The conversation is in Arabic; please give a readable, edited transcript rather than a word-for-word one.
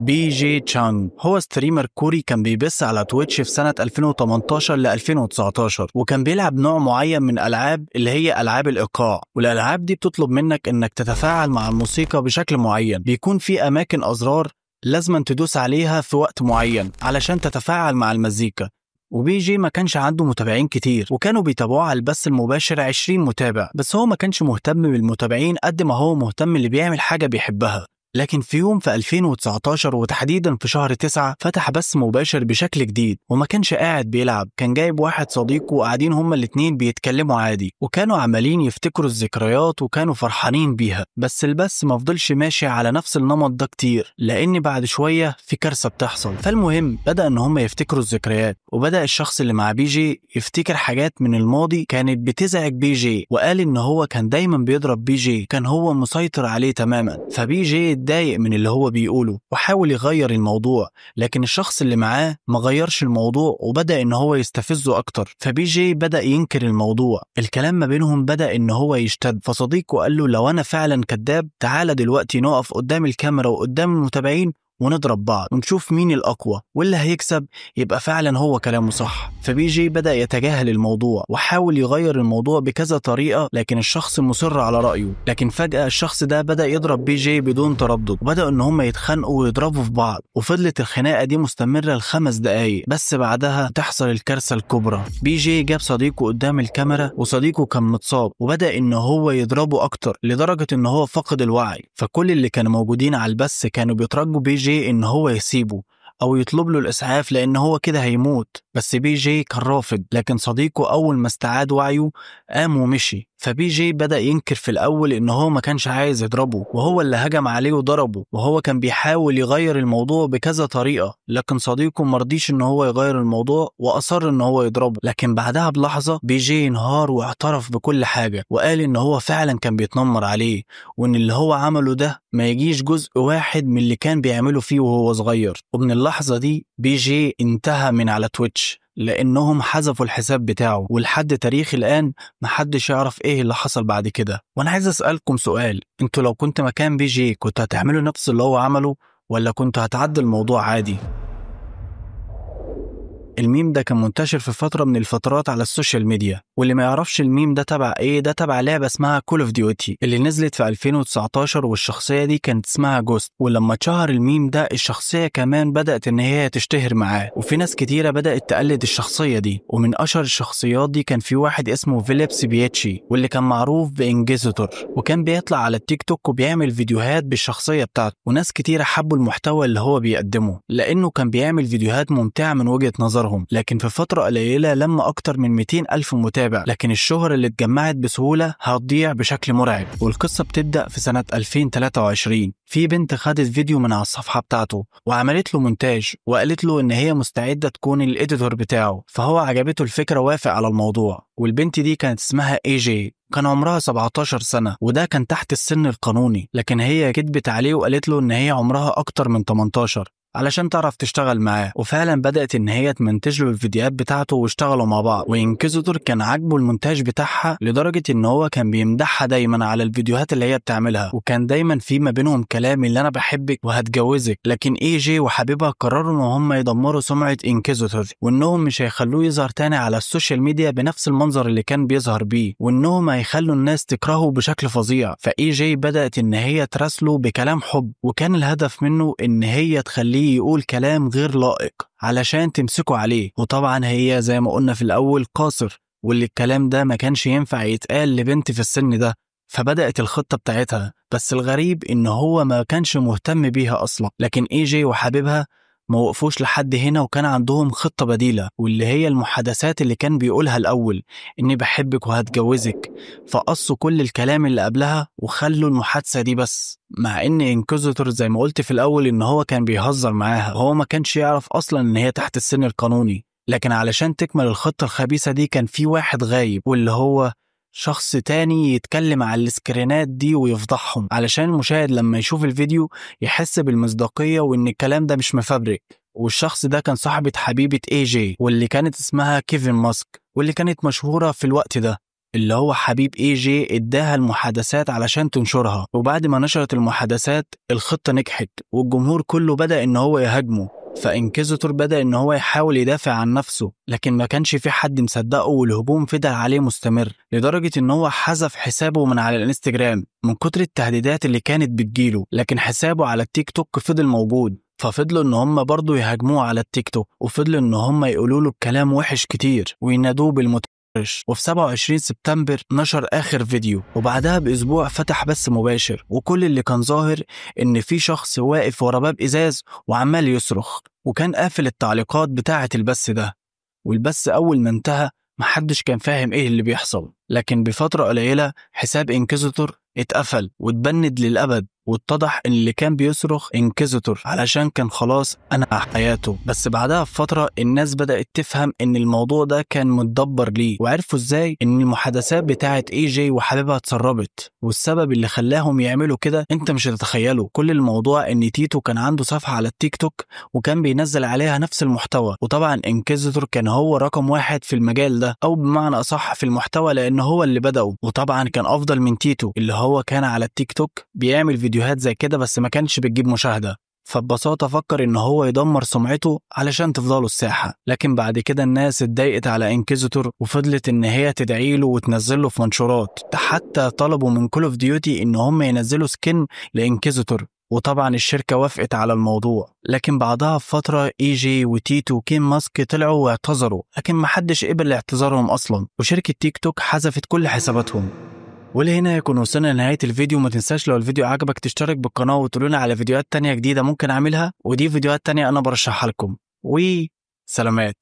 بي جي تشانغ هو ستريمر كوري كان بيبث على تويتش في سنة 2018 ل 2019، وكان بيلعب نوع معين من ألعاب اللي هي ألعاب الإيقاع. والألعاب دي بتطلب منك إنك تتفاعل مع الموسيقى بشكل معين، بيكون في أماكن أزرار لازم تدوس عليها في وقت معين علشان تتفاعل مع المزيكا. وبي جي ما كانش عنده متابعين كتير، وكانوا بيتابعوه على البث المباشر 20 متابع بس. هو ما كانش مهتم بالمتابعين قد ما هو مهتم اللي بيعمل حاجة بيحبها. لكن في يوم في 2019 وتحديدا في شهر 9 فتح بث مباشر بشكل جديد، وما كانش قاعد بيلعب، كان جايب واحد صديقه وقاعدين هما الاتنين بيتكلموا عادي، وكانوا عمالين يفتكروا الذكريات وكانوا فرحانين بيها. بس البث ما فضلش ماشي على نفس النمط ده كتير، لان بعد شوية في كارثة بتحصل. فالمهم بدأ ان هما يفتكروا الذكريات، وبدأ الشخص اللي مع بي جي يفتكر حاجات من الماضي كانت بتزعج بي جي، وقال ان هو كان دايما بيضرب بي جي، كان هو مسيطر عليه تماما. فبي جي اتضايق من اللي هو بيقوله وحاول يغير الموضوع، لكن الشخص اللي معاه ما غيرش الموضوع وبدأ ان هو يستفزه اكتر. فبي جي بدأ ينكر الموضوع، الكلام ما بينهم بدأ ان هو يشتد. فصديقه قال له لو انا فعلا كذاب تعالى دلوقتي نقف قدام الكاميرا وقدام المتابعين ونضرب بعض ونشوف مين الأقوى، واللي هيكسب يبقى فعلا هو كلامه صح. فبي جي بدأ يتجاهل الموضوع وحاول يغير الموضوع بكذا طريقة، لكن الشخص مصر على رأيه. لكن فجأة الشخص ده بدأ يضرب بي جي بدون تردد، وبدأوا ان هم يتخانقوا ويضربوا في بعض، وفضلت الخناقة دي مستمرة ل5 دقايق بس. بعدها تحصل الكارثة الكبرى. بي جي جاب صديقه قدام الكاميرا، وصديقه كان متصاب، وبدأ ان هو يضربه اكتر لدرجة ان هو فقد الوعي. فكل اللي كانوا موجودين على البث كانوا بيترجوا بي جي ان هو يسيبه او يطلب له الاسعاف لان هو كده هيموت. بس بي جي كان رافض، لكن صديقه اول ما استعاد وعيه قام ومشي. فبي جي بدأ ينكر في الأول إن هو ما كانش عايز يضربه، وهو اللي هجم عليه وضربه، وهو كان بيحاول يغير الموضوع بكذا طريقة، لكن صديقه مرضيش إن هو يغير الموضوع وأصر إن هو يضربه. لكن بعدها بلحظة بي جي انهار واعترف بكل حاجة، وقال إن هو فعلا كان بيتنمر عليه، وإن اللي هو عمله ده ما يجيش جزء واحد من اللي كان بيعمله فيه وهو صغير. ومن اللحظة دي بي جي انتهى من على تويتش، لأنهم حذفوا الحساب بتاعه، ولحد تاريخ الآن محدش يعرف إيه اللي حصل بعد كده. وأنا عايز أسألكم سؤال، أنتوا لو كنت مكان بي جي كنت هتعملوا نفس اللي هو عمله، ولا كنت هتعدي الموضوع عادي؟ الميم ده كان منتشر في فترة من الفترات على السوشيال ميديا، واللي ما يعرفش الميم ده تبع ايه، ده تبع لعبة اسمها كول اوف ديوتي اللي نزلت في 2019، والشخصية دي كانت اسمها جوست. ولما اتشهر الميم ده الشخصية كمان بدأت ان هي تشتهر معاه، وفي ناس كتيرة بدأت تقلد الشخصية دي. ومن اشهر الشخصيات دي كان في واحد اسمه فيليبس بيتشي، واللي كان معروف بإنجيزيتور، وكان بيطلع على التيك توك وبيعمل فيديوهات بالشخصية بتاعته. وناس كتيرة حبوا المحتوى اللي هو بيقدمه لأنه كان بيعمل فيديوهات ممتعة من وجهة نظر. لكن في فترة قليلة لما أكتر من 200,000 متابع، لكن الشهرة اللي اتجمعت بسهولة هتضيع بشكل مرعب. والقصة بتبدأ في سنة 2023. في بنت خدت فيديو من على الصفحة بتاعته وعملت له مونتاج، وقالت له إن هي مستعدة تكون الإديتور بتاعه، فهو عجبته الفكرة وافق على الموضوع. والبنت دي كانت اسمها اي جي، كان عمرها 17 سنة، وده كان تحت السن القانوني، لكن هي كدبت عليه وقالت له إن هي عمرها أكتر من 18 علشان تعرف تشتغل معاه. وفعلا بدأت ان هي تمنتج له الفيديوهات بتاعته واشتغلوا مع بعض. وإنكيزيتور كان عاجبه المونتاج بتاعها لدرجة ان هو كان بيمدحها دايما على الفيديوهات اللي هي بتعملها، وكان دايما في ما بينهم كلام اللي انا بحبك وهتجوزك. لكن اي جي وحبيبها قرروا ان هم يدمروا سمعة إنكيزيتور، وانهم مش هيخلوه يظهر تاني على السوشيال ميديا بنفس المنظر اللي كان بيظهر بيه، وانهم هيخلوا الناس تكرهه بشكل فظيع. فاي جي بدأت ان هي تراسله بكلام حب، وكان الهدف منه ان هي تخليه يقول كلام غير لائق علشان تمسكوا عليه. وطبعا هي زي ما قلنا في الأول قاصر، واللي الكلام ده ما كانش ينفع يتقال لبنت في السن ده. فبدأت الخطة بتاعتها، بس الغريب إن هو ما كانش مهتم بيها أصلا. لكن اي جي وحبيبها ما وقفوش لحد هنا، وكان عندهم خطة بديلة، واللي هي المحادثات اللي كان بيقولها الأول إني بحبك وهتجوزك. فقصوا كل الكلام اللي قبلها وخلوا المحادثة دي بس، مع إن إنكيزيتور زي ما قلت في الأول إن هو كان بيهزر معاها، وهو ما كانش يعرف أصلا إن هي تحت السن القانوني. لكن علشان تكمل الخطة الخبيثة دي كان في واحد غايب، واللي هو شخص تاني يتكلم على السكرينات دي ويفضحهم، علشان المشاهد لما يشوف الفيديو يحس بالمصداقية وإن الكلام ده مش مفبرك. والشخص ده كان صاحبة حبيبة اي جي، واللي كانت اسمها كيفن ماسك، واللي كانت مشهورة في الوقت ده. اللي هو حبيب اي جي اداها المحادثات علشان تنشرها، وبعد ما نشرت المحادثات الخطة نجحت والجمهور كله بدأ ان هو يهاجمه. فإنكيزيتور بدأ إن هو يحاول يدافع عن نفسه، لكن ما كانش في حد مصدقه والهجوم فضل عليه مستمر، لدرجة إن هو حذف حسابه من على الانستجرام من كتر التهديدات اللي كانت بتجيله، لكن حسابه على التيك توك فضل موجود. ففضلوا إن هم برضو يهاجموه على التيك توك، وفضلوا إن هم يقولوا له كلام وحش كتير وينادوه بالمتحرش. وفي 27 سبتمبر نشر آخر فيديو، وبعدها بأسبوع فتح بث مباشر، وكل اللي كان ظاهر إن في شخص واقف ورا باب إزاز وعمال يصرخ، وكان قافل التعليقات بتاعة البث ده. والبث أول ما انتهى محدش كان فاهم إيه اللي بيحصل، لكن بفترة قليلة حساب إنكيزيتور اتقفل واتبند للأبد، واتضح ان اللي كان بيصرخ انكيزيتور علشان كان خلاص انهى حياته. بس بعدها بفترة الناس بدأت تفهم ان الموضوع ده كان متدبر ليه، وعرفوا ازاي ان المحادثات بتاعت اي جي وحبيبها اتسربت، والسبب اللي خلاهم يعملوا كده انت مش هتتخيله. كل الموضوع ان تيتو كان عنده صفحة على التيك توك وكان بينزل عليها نفس المحتوى، وطبعا انكيزيتور كان هو رقم واحد في المجال ده، او بمعنى اصح في المحتوى، لان هو اللي بدأه، وطبعا كان افضل من تيتو اللي هو كان على التيك توك بيعمل فيديوهات زي كده بس ما كانش بتجيب مشاهدة. فببساطة فكر ان هو يدمر سمعته علشان تفضله الساحة. لكن بعد كده الناس اتضايقت على انكيزيتور وفضلت ان هي تدعيله وتنزله في منشورات، حتى طلبوا من كول اوف ديوتي ان هم ينزلوا سكين لانكيزيتور، وطبعا الشركة وافقت على الموضوع. لكن بعدها بفترة اي جي وتيتو وكين ماسك طلعوا واعتذروا، لكن محدش قبل اعتذارهم اصلا، وشركة تيك توك حذفت كل حساباتهم. ولهنا يكون وصلنا لنهاية الفيديو. ما تنساش لو الفيديو عجبك تشترك بالقناة وتقولنا على فيديوهات تانية جديدة ممكن أعملها، ودي فيديوهات تانية أنا برشحها لكم. وسلامات.